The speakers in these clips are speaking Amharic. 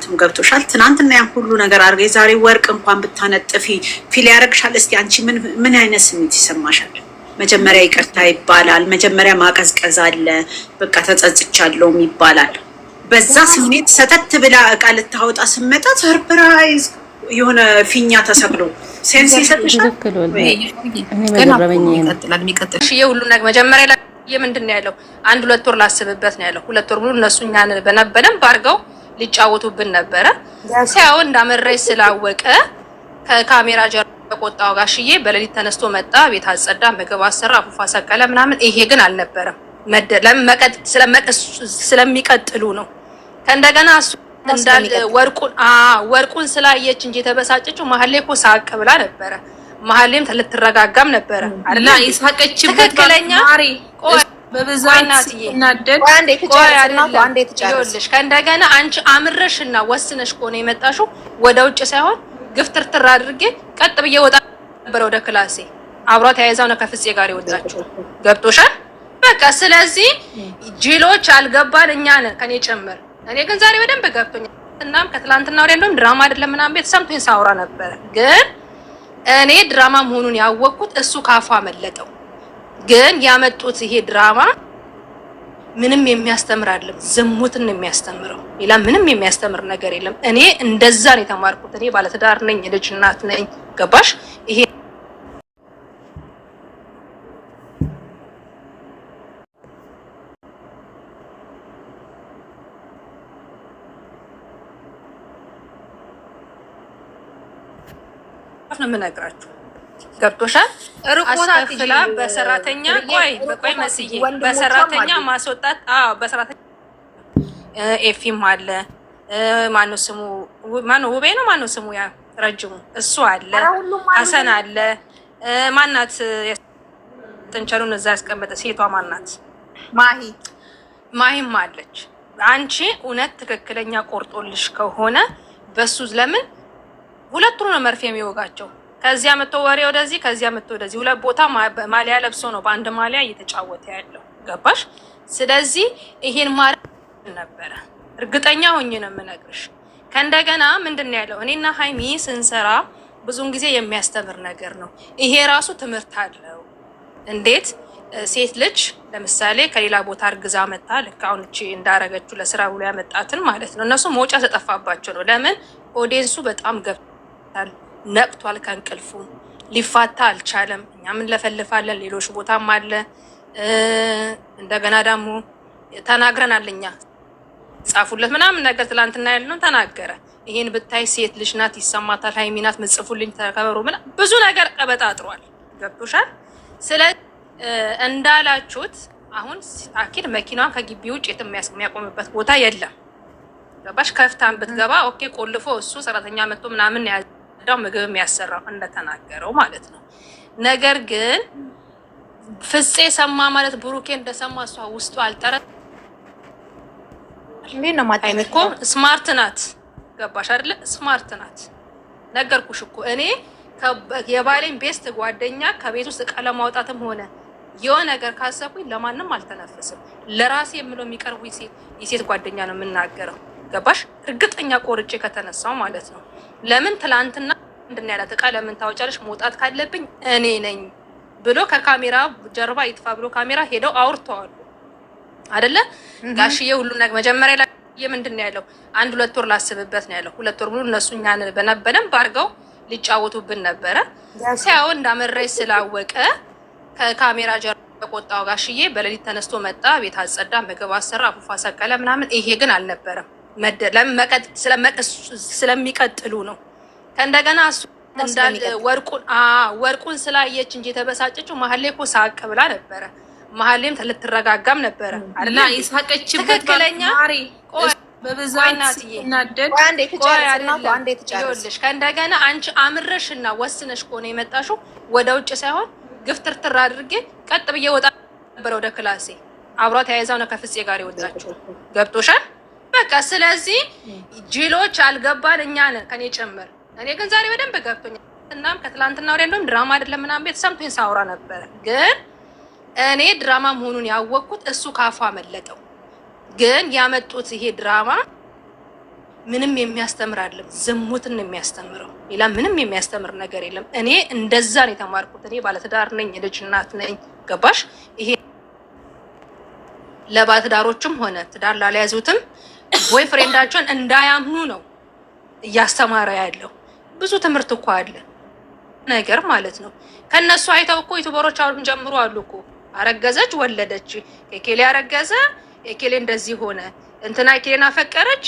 አይሰማትም። ገብቶሻል? ትናንትና ያን ሁሉ ነገር አድርገ የዛሬ ወርቅ እንኳን ብታነጥፊ ፊል ያደርግሻል። እስቲ አንቺ ምን አይነት ስሜት ይሰማሻል? መጀመሪያ ይቅርታ ይባላል፣ መጀመሪያ ማቀዝቀዝ አለ፣ በቃ ተጸጽቻለሁም ይባላል። በዛ ስሜት ሰተት ብላ እቃ ልታወጣ ስመጣ ሰርፕራይዝ የሆነ ፊኛ ተሰቅሎ ሴንስ ይሰጥሻል። የሁሉ ነገር መጀመሪያ ላይ ምንድን ነው ያለው? 1-2 ወር ላስብበት ነው ያለው። 2 ወር ሙሉ እነሱ እኛን በደንብ አድርገው ሊጫወቱብን ነበረ። ሲያው እንዳመረች ስላወቀ ከካሜራ ጀርባ ተቆጣው። ጋሽዬ በሌሊት ተነስቶ መጣ፣ ቤት አጸዳ፣ ምግብ አሰራ፣ አፉፋ ሰቀለ ምናምን። ይሄ ግን አልነበረም። ስለሚቀጥሉ ነው። ከእንደገና እሱ እንዳል ወርቁን ስላየች እንጂ የተበሳጨችው መሀል ላይ እኮ ሳቅ ብላ ነበረ። መሀልም ልትረጋጋም ነበረ አይደል? ይሳቀችበት ትክክለኛ በብዛት እናደድ ከእንደገና አንቺ አምረሽና ወስነሽ ከሆነ የመጣሽው ወደ ውጭ ሳይሆን ግፍትርትር አድርጌ ቀጥ ብዬ ወጣ ነበር ወደ ክላሴ። አብሯት ተያይዛው ነው ከፍፄ ጋር የወጣችው። ገብቶሻል? በቃ ስለዚህ ጅሎች አልገባን እኛ ነን ከኔ ጭምር። እኔ ግን ዛሬ በደንብ ገብቶኛል። እናም ከትላንትና ወዲያ እንደውም ድራማ አይደለም ምናምን ቤት ሰምቶኝ ሳውራ ነበር። ግን እኔ ድራማ መሆኑን ያወቅኩት እሱ ካፏ መለጠው። ግን ያመጡት ይሄ ድራማ ምንም የሚያስተምር አይደለም፣ ዝሙትን ነው የሚያስተምረው። ሌላ ምንም የሚያስተምር ነገር የለም። እኔ እንደዛ ነው የተማርኩት። እኔ ባለትዳር ነኝ፣ ልጅ እናት ነኝ። ገባሽ? ይሄ ነው የምነግራችሁ። ገብቶሻል? አስከፍላ በሰራተኛ ቆይ መስዬ በሰራተኛ ማስወጣት። በሰራተኛ ኤፊም አለ፣ ማነው ስሙ? ውቤ ነው ማነው ስሙ? ያ ረጅሙ እሱ አለ፣ ሀሰን አለ። ማናት ጥንቸሉን እዛ ያስቀመጠ ሴቷ ማናት? ማሂም አለች። አንቺ እውነት ትክክለኛ ቆርጦልሽ ከሆነ በሱ ለምን ሁለቱን ነው መርፌ የሚወጋቸው? ከዚያ መጥቶ ወሬ ወደዚህ፣ ከዚያ መጥቶ ወደዚህ። ሁለት ቦታ ማሊያ ለብሶ ነው በአንድ ማሊያ እየተጫወተ ያለው። ገባሽ? ስለዚህ ይሄን ማረግ ነበረ። እርግጠኛ ሆኜ ነው የምነግርሽ። ከእንደገና ምንድን ነው ያለው? እኔና ሃይሚ ስንሰራ ብዙን ጊዜ የሚያስተምር ነገር ነው። ይሄ ራሱ ትምህርት አለው። እንዴት ሴት ልጅ ለምሳሌ ከሌላ ቦታ እርግዛ መጣ፣ ልክ አሁን እቺ እንዳረገችው ለስራ ብሎ ያመጣትን ማለት ነው። እነሱ መውጫ ተጠፋባቸው ነው። ለምን? ኦዲየንሱ በጣም ገብቷል፣ ነቅቷል። ከእንቅልፉ ሊፋታ አልቻለም። እኛ ምን ለፈልፋለን፣ ሌሎች ቦታም አለ። እንደገና ደግሞ ተናግረናል። እኛ ጻፉለት ምናምን ነገር ትላንትና ያልነው ተናገረ። ይሄን ብታይ ሴት ልጅ ናት፣ ይሰማታል፣ ሃይሚ ናት፣ ምጽፉልኝ ተከበሩ ምናምን ብዙ ነገር ቀበጣጥሯል። ገብቶሻል? ስለዚህ እንዳላችሁት አሁን አኪድ መኪናዋን ከግቢ ውጭ የትም የሚያቆምበት ቦታ የለም። ገባሽ? ከፍታን ብትገባ ኦኬ፣ ቆልፎ እሱ ሰራተኛ መጥቶ ምናምን ያዳው ምግብ የሚያሰራው እንደተናገረው ማለት ነው። ነገር ግን ፍፄ ሰማ ማለት ብሩኬ እንደሰማ እሷ ውስጡ አልጠረት ምን ነው ማለት እኮ ስማርት ናት። ገባሽ አይደለ? ስማርት ናት። ነገርኩሽ እኮ እኔ የባሌን ቤስት ጓደኛ ከቤት ውስጥ ዕቃ ለማውጣትም ሆነ የሆነ ነገር ካሰብኩኝ ለማንም አልተነፈስም። ለራሴ የምለው የሚቀርቡ የሴት ጓደኛ ነው የምናገረው። ገባሽ? እርግጠኛ ቆርጬ ከተነሳው ማለት ነው። ለምን ትላንትና ምንድነው ያላት? ዕቃ ለምን ታወጫለሽ? መውጣት ካለብኝ እኔ ነኝ ብሎ ከካሜራ ጀርባ ይጥፋ ብሎ ካሜራ ሄደው አውርተዋል አይደለ? ጋሽዬ ሁሉ ነገር መጀመሪያ ላይ ምንድነው ያለው? 1-2 ወር ላስብበት ነው ያለው። 2 ወር ሙሉ እነሱ እኛን በደንብ አድርገው ሊጫወቱብን ነበረ። ሲያው እንዳመረች ስላወቀ ከካሜራ ጀርባ ተቆጣው። ጋሽዬ በሌሊት ተነስቶ መጣ፣ ቤት አጸዳ፣ ምግብ አሰራ፣ አፉፋ ሰቀለ ምናምን። ይሄ ግን አልነበረም። ስለሚቀጥሉ ነው። ከእንደገና እሱ እንዳል ወርቁን ስላየች እንጂ የተበሳጨችው መሀል ላይ እኮ ሳቅ ብላ ነበረ። መሀልም ልትረጋጋም ነበረ አይደል? ይሳቀችበት ትክክለኛ በብዛት እናደድ ከእንደገና አንቺ አምረሽና ወስነሽ ከሆነ የመጣሽው ወደ ውጭ ሳይሆን ግፍትርትር አድርጌ ቀጥ ብዬ ወጣ ነበር ወደ ክላሴ። አብሯት ተያይዛው ነው ከፍፄ ጋር የወጣችው። ገብቶሻል? በቃ ስለዚህ ጅሎች አልገባን እኛ ነን ከኔ ጭምር። እኔ ግን ዛሬ በደንብ ገብቶኛል። እናም ከትላንትና ወዲያ እንደውም ድራማ አይደለም ምናምን ቤት ሰምቶኝ ሳውራ ነበር። ግን እኔ ድራማ መሆኑን ያወቅኩት እሱ ካፏ መለጠው። ግን ያመጡት ይሄ ድራማ ምንም የሚያስተምር አይደለም። ዝሙትን ነው የሚያስተምረው። ሌላ ምንም የሚያስተምር ነገር የለም። እኔ እንደዛ ነው የተማርኩት። እኔ ባለትዳር ነኝ፣ ልጅ እናት ነኝ። ገባሽ? ይሄ ለባለትዳሮችም ሆነ ትዳር ላልያዙትም ቦይ ፍሬንዳቸውን እንዳያምኑ ነው እያስተማረ ያለው። ብዙ ትምህርት እኮ አለ ነገር ማለት ነው። ከነሱ አይተው እኮ ዩቲዩበሮች አሁን ጀምሮ አሉ እኮ አረገዘች፣ ወለደች፣ ኤኬሌ አረገዘ፣ ኤኬሌ እንደዚህ ሆነ፣ እንትና ኤኬሌን አፈቀረች።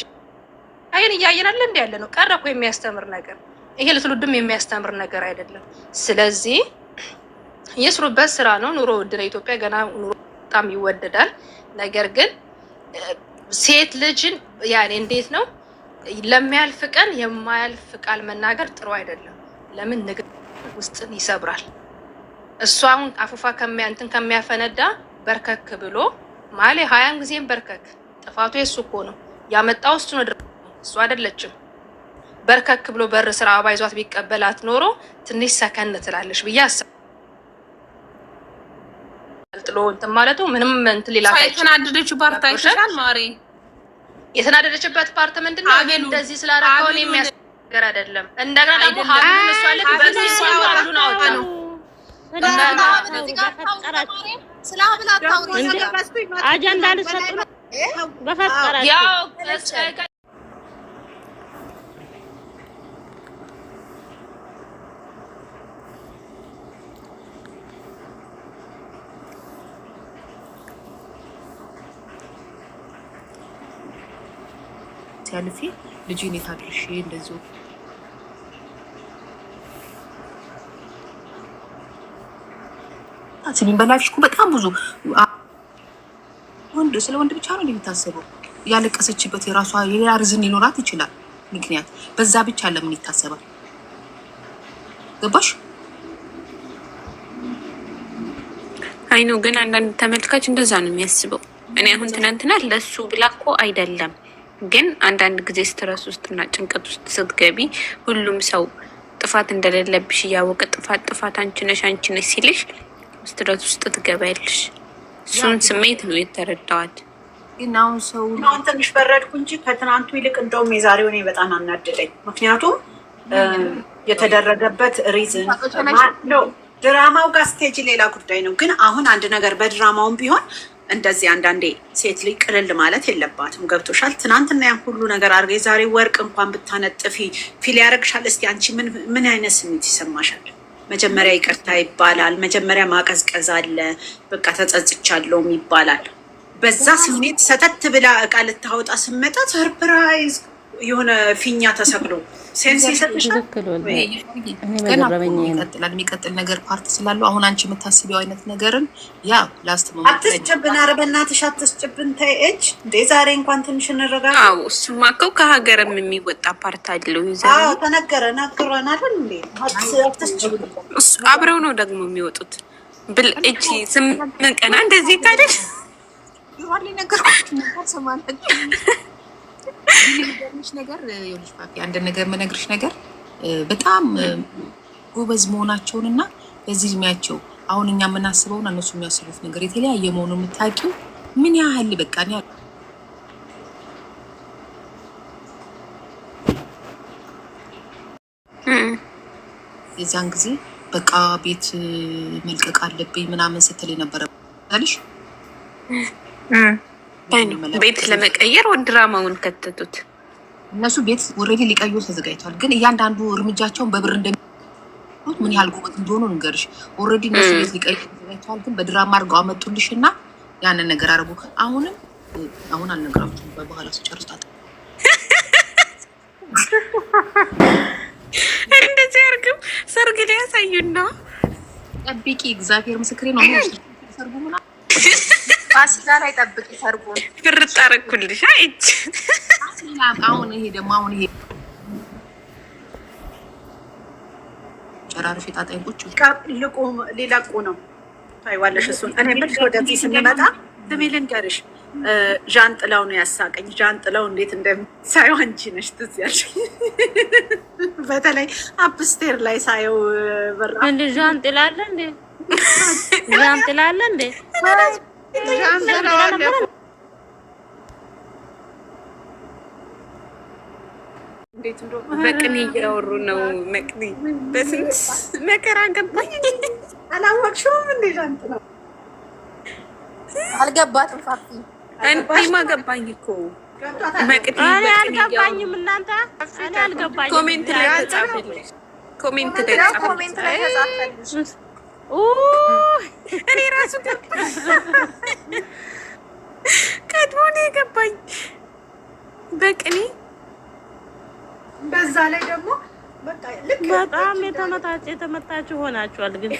አይን እያየናል እንደ ያለ ነው። ቀረ እኮ የሚያስተምር ነገር። ይሄ ለትውልድም የሚያስተምር ነገር አይደለም። ስለዚህ የስሩበት ስራ ነው። ኑሮ ውድ ነው። ኢትዮጵያ ገና ኑሮ በጣም ይወደዳል። ነገር ግን ሴት ልጅን ያኔ እንዴት ነው ለሚያልፍ ቀን የማያልፍ ቃል መናገር ጥሩ አይደለም። ለምን ንግግር ውስጥን ይሰብራል። እሷ አሁን አፉፋ ከሚያንትን ከሚያፈነዳ በርከክ ብሎ ማሌ 20 ጊዜም በርከክ ጥፋቱ የሱ እኮ ነው ያመጣው እሱ ነው፣ እሱ አይደለችም። በርከክ ብሎ በር ስራ አባይዟት ቢቀበላት ኖሮ ትንሽ ሰከን ትላለሽ ብዬ አስባለሁ። ጥሎ እንትን ማለቱ ምንም እንትን ሌላ የተናደደችው ፓርት አይተሻል ማሪ? የተናደደችበት ፓርት ምንድነው? እንደዚህ ስላደረገው ነው የሚያስገር አይደለም። እንደገና ደግሞ ሀብሉን እሷ ልክ በዚህ ሰው ሀብሉን አወጣው። አጀንዳ ልትሰጡ ነው በፈጠራችሁ። ያው ሲያልፊ ልጅን የታድርሽ እንደዚሁ አትሊም በላይፍሽ እኮ በጣም ብዙ ወንድ ስለ ወንድ ብቻ ነው የሚታሰበው። ያለቀሰችበት የራሷ የሌላ ርዝን ሊኖራት ይችላል ምክንያት። በዛ ብቻ ለምን ይታሰባል? ገባሽ? አይ ነው ግን አንዳንድ ተመልካች እንደዛ ነው የሚያስበው። እኔ አሁን ትናንትና ለሱ ብላ እኮ አይደለም፣ ግን አንዳንድ ጊዜ ስትረስ ውስጥና ጭንቀት ውስጥ ስትገቢ ሁሉም ሰው ጥፋት እንደሌለብሽ እያወቀ ጥፋት አንቺ ነሽ ሲልሽ ስትረስ ውስጥ ትገባያለሽ። እሱን ስሜት ነው የተረዳዋት። ግን አሁን ሰው አሁን ትንሽ በረድኩ እንጂ ከትናንቱ ይልቅ እንደውም የዛሬው እኔ በጣም አናደደኝ። ምክንያቱም የተደረገበት ሪዝን ነው። ድራማው ጋር ስቴጅ ሌላ ጉዳይ ነው። ግን አሁን አንድ ነገር በድራማውም ቢሆን እንደዚህ አንዳንዴ ሴት ልጅ ቅልል ማለት የለባትም። ገብቶሻል? ትናንትና ያን ሁሉ ነገር አድርገ የዛሬ ወርቅ እንኳን ብታነጥፊ ፊል ያደርግሻል። እስቲ አንቺ ምን አይነት ስሜት ይሰማሻል? መጀመሪያ ይቅርታ ይባላል። መጀመሪያ ማቀዝቀዝ አለ። በቃ ተጸጽቻለሁም ይባላል። በዛ ስሜት ሰተት ብላ እቃ ልታወጣ ስመጣ ሰርፕራይዝ የሆነ ፊኛ ተሰቅሎ ሴንስ ይሰጥሻል። ይቀጥላል። የሚቀጥል ነገር ፓርት ስላለው አሁን አንቺ የምታስቢው አይነት ነገርን ያ ላስት ሞመንት አትስጭብን። ኧረ በእናትሽ አትስጭብን። ተይ እጅ እንዴ ዛሬ እንኳን ትንሽ እንረጋጋ። አዎ እሱማ እኮ ከሀገርም የሚወጣ ፓርት አለው። አዎ ተነግረናል እንዴ። አትስጭብን። አብረው ነው ደግሞ የሚወጡት ብል እቺ 8 ቀን እንደዚህ ታደሽ ይዋል ነገር ሰማለት የሚገርምሽ ነገር ይኸውልሽ ፓፒ፣ አንድ ነገር የምነግርሽ ነገር በጣም ጎበዝ መሆናቸውን እና በዚህ እድሜያቸው አሁን እኛ የምናስበውና እነሱ የሚያስቡት ነገር የተለያየ መሆኑን የምታውቂው ምን ያህል በቃ ነው። የዛን ጊዜ በቃ ቤት መልቀቅ አለብኝ ምናምን ስትል የነበረ ታልሽ ቤት ለመቀየር ድራማውን ከተቱት። እነሱ ቤት ኦልሬዲ ሊቀይሩ ተዘጋጅተዋል። ግን እያንዳንዱ እርምጃቸውን በብር እንደሚሉት ምን ያህል ጎበዝ እንደሆኑ ንገርሽ። ኦልሬዲ እነሱ ቤት ሊቀይሩ ተዘጋጅተዋል። ግን በድራማ አድርገው አመጡልሽ እና ያንን ነገር አረጉ። አሁን አልነግራችሁም። በኋላ ስጨርሳት እንደዚህ አርግም ሰርግ ላይ ያሳዩና ጠብቂ። እግዚአብሔር ምስክሬ ነው። ሰርጉ ምና ፋሲካ ላይ ጠብቂ ሰርጉን ፍርጥ አደረኩልሽ። አይች አሁን ይሄ ደግሞ ይሄ ጨራርሽ ጣጣይ ቁጭ ሊለቁ ነው። ታይዋለሽ እሱን። እኔ ምልሽ ወደዚህ ስንመጣ ስሜ ልንገርሽ፣ ዣንጥላው ነው ያሳቀኝ። ዣንጥላው እንዴት እንደምሳየው አንቺ ነሽ ትዝ ያልሽኝ። በተለይ አፕስቴር ላይ ሳየው በራ እንደ ዣንጥላ አለ እንዴ? ዣንጥላ አለ እንዴ? በቅኔ እያወሩ ነው። መቅዲ በስንት መከራ ገባኝ። አላወቅሽውም እንዴ? ጃንት ነው አልገባትም። ፋፊ እንዴማ ገባኝ እኮ መቅዲ። እኔ አልገባኝም። እናንተ እኔ አልገባኝም። ኮሜንት ላይ ተጻፈልሽ። ኮሜንት ላይ ተጻፈልሽ። እኔ ራሱ ገባኝ። ቀድሞ ነው የገባኝ በቅኔ። በዛ ላይ ደግሞ በቃ ልክ በጣም የተመታችሁ ሆናችኋል። ግን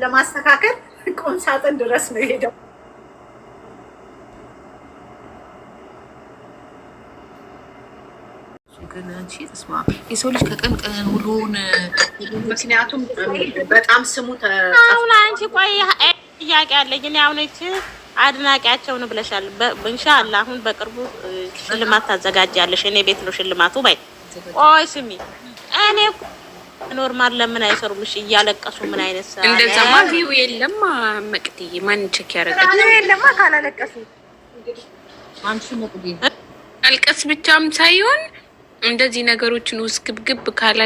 ለማስተካከል ቁም ሳጥን ድረስ ነው የሄደው። ግን አንቺ ተስማ የሰው ልጅ ከቀን ቀን ውሎውን ምክንያቱም በጣም ስሙ አሁን አንቺ ቆይ ጥያቄ አለኝ እኔ አሁን እቺ አድናቂያቸው ነው ብለሻል። ኢንሻአላህ አሁን በቅርቡ ሽልማት ታዘጋጃለሽ። እኔ ቤት ነው ሽልማቱ ባይ። ቆይ ስሚ እኔ ኖርማል ለምን አይሰሩም? እሺ እያለቀሱ ምን አይነት ሰው እንደዛማ ቪው የለማ መቅዲ ማን ቼክ ያደርጋል? የለማ ካላለቀሱ አንቺ መቅዲ አልቀስ ብቻም ሳይሆን እንደዚህ ነገሮችን ውስግብግብ ካላ